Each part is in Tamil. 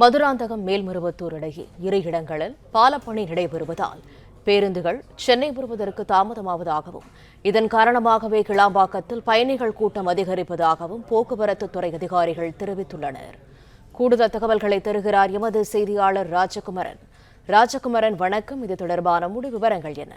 மதுராந்தகம் மேல்மருவத்தூர் இடையே இரு இடங்களில் பாலப்பணி நடைபெறுவதால் பேருந்துகள் சென்னை வருவதற்கு தாமதமாவதாகவும் இதன் காரணமாகவே கிளாம்பாக்கத்தில் பயணிகள் கூட்டம் அதிகரிப்பதாகவும் போக்குவரத்து துறை அதிகாரிகள் தெரிவித்துள்ளனர். கூடுதல் தகவல்களை தருகிறார் எமது செய்தியாளர் ராஜகுமரன். வணக்கம். இது தொடர்பான முழு விவரங்கள் என்ன?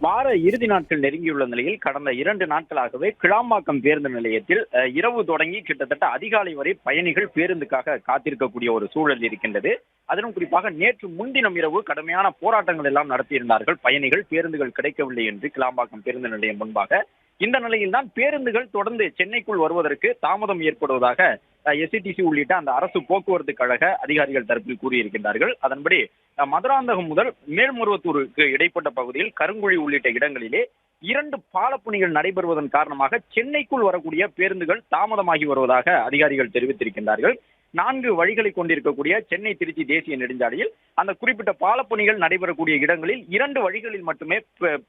வார இறுதி நாட்கள் நெருங்கியுள்ள நிலையில் கடந்த 2 நாட்களாகவே கிளாம்பாக்கம் பேருந்து நிலையத்தில் இரவு தொடங்கி கிட்டத்தட்ட அதிகாலை வரை பயணிகள் பேருந்துக்காக காத்திருக்கக்கூடிய ஒரு சூழல் இருக்கின்றது. அதிலும் குறிப்பாக நேற்று முன்தினம் இரவு கடுமையான போராட்டங்கள் எல்லாம் நடத்தியிருந்தார்கள் பயணிகள். பேருந்துகள் கிடைக்கவில்லை என்று கிளாம்பாக்கம் பேருந்து நிலையம் முன்பாக. இந்த நிலையில்தான் பேருந்துகள் தொடர்ந்து சென்னைக்குள் வருவதற்கு தாமதம் ஏற்படுவதாக எஸ்இடிசி உள்ளிட்ட அந்த அரசு போக்குவரத்து கழக அதிகாரிகள் தரப்பில் கூறியிருக்கின்றார்கள். அதன்படி மதுராந்தகம் முதல் மேல்மருவத்தூருக்கு இடைப்பட்ட பகுதியில் கருங்குழி உள்ளிட்ட இடங்களிலே 2 பாலப்பணிகள் நடைபெறுவதன் காரணமாக சென்னைக்குள் வரக்கூடிய பேருந்துகள் தாமதமாகி வருவதாக அதிகாரிகள் தெரிவித்திருக்கின்றார்கள். 4 வழிகளை கொண்டிருக்கக்கூடிய சென்னை திருச்சி தேசிய நெடுஞ்சாலையில் அந்த குறிப்பிட்ட பாலப்பணிகள் நடைபெறக்கூடிய இடங்களில் 2 வழிகளில் மட்டுமே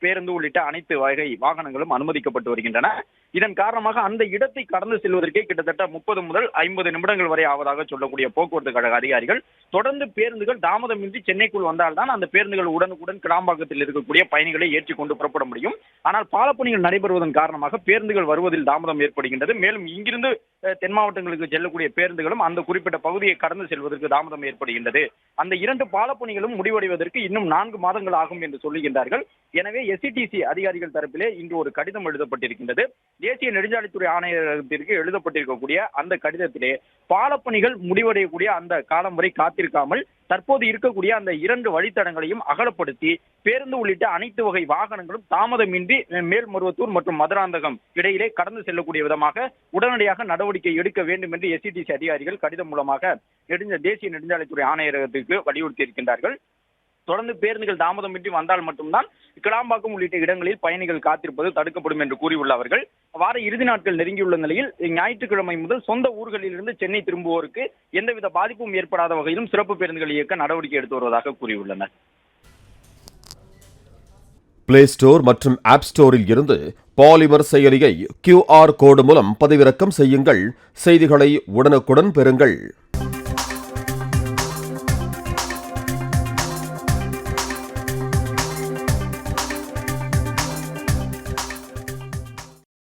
பேருந்து உள்ளிட்ட அனைத்து வகை வாகனங்களும் அனுமதிக்கப்பட்டு வருகின்றன. இதன் காரணமாக அந்த இடத்தை கடந்து செல்வதற்கே கிட்டத்தட்ட 30 முதல் 50 நிமிடங்கள் வரை ஆவதாக சொல்லக்கூடிய போக்குவரத்து கழக அதிகாரிகள் தொடர்ந்து பேருந்துகள் தாமதமின்றி சென்னைக்குள் வந்தால்தான் அந்த பேருந்துகள் உடனுக்குடன் கிளாம்பாக்கத்தில் இருக்கக்கூடிய பயணிகளை ஏற்றி கொண்டு புறப்பட முடியும். ஆனால் பாலப்பணிகள் நடைபெறுவதன் காரணமாக பேருந்துகள் வருவதில் தாமதம் ஏற்படுகின்றது. மேலும் இங்கிருந்து தென் மாவட்டங்களுக்கு செல்லக்கூடிய பேருந்துகளும் அந்த குறிப்பிட்ட பகுதியை கடந்து செல்வதற்கு தாமதம் ஏற்படுகின்றது. அந்த 2 பாலப்பணிகளும் முடிவடைவதற்கு இன்னும் 4 மாதங்கள் ஆகும் என்று சொல்லுகின்றார்கள். எனவே எஸ்இடிசி அதிகாரிகள் தரப்பிலே இன்று ஒரு கடிதம் எழுதப்பட்டிருக்கின்றது. தேசிய நெடுஞ்சாலைத்துறை ஆணையரகத்திற்கு எழுதப்பட்டிருக்கக்கூடிய அந்த கடிதத்திலே பாலப்பணிகள் முடிவடையக்கூடிய அந்த காலம் வரை காத்திருக்காமல் தற்போது இருக்கக்கூடிய அந்த 2 வழித்தடங்களையும் அகலப்படுத்தி பேருந்து உள்ளிட்ட அனைத்து வகை வாகனங்களும் தாமதமின்றி மேல்மருவத்தூர் மற்றும் மதுராந்தகம் இடையிலே கடந்து செல்லக்கூடிய விதமாக உடனடியாக நடவடிக்கை எடுக்க வேண்டும் என்று எஸ்இடிசி அதிகாரிகள் கடிதம் மூலமாக தேசிய நெடுஞ்சாலைத்துறை ஆணையரகத்திற்கு வலியுறுத்தி இருக்கின்றார்கள். தொடர்ந்து பேருந்துகள் தாமதமின்றி வந்தால் மட்டும்தான் கிளாம்பாக்கம் உள்ளிட்ட இடங்களில் பயணிகள் காத்திருப்பது தடுக்கப்படும் என்று கூறியுள்ள அவர்கள் வார இறுதி நாட்கள் நெருங்கியுள்ள நிலையில் ஞாயிற்றுக்கிழமை முதல் சொந்த ஊர்களிலிருந்து சென்னை திரும்புவோருக்கு எந்தவித பாதிப்பும் ஏற்படாத வகையிலும் சிறப்பு பேருந்துகள் இயக்க நடவடிக்கை எடுத்து வருவதாக கூறியுள்ளனர். பிளே ஸ்டோர் மற்றும் ஆப் ஸ்டோரில் இருந்து பாலிமர் செயலியை QR கோடு மூலம் பதிவிறக்கம் செய்யுங்கள். செய்திகளை உடனுக்குடன் பெறுங்கள்.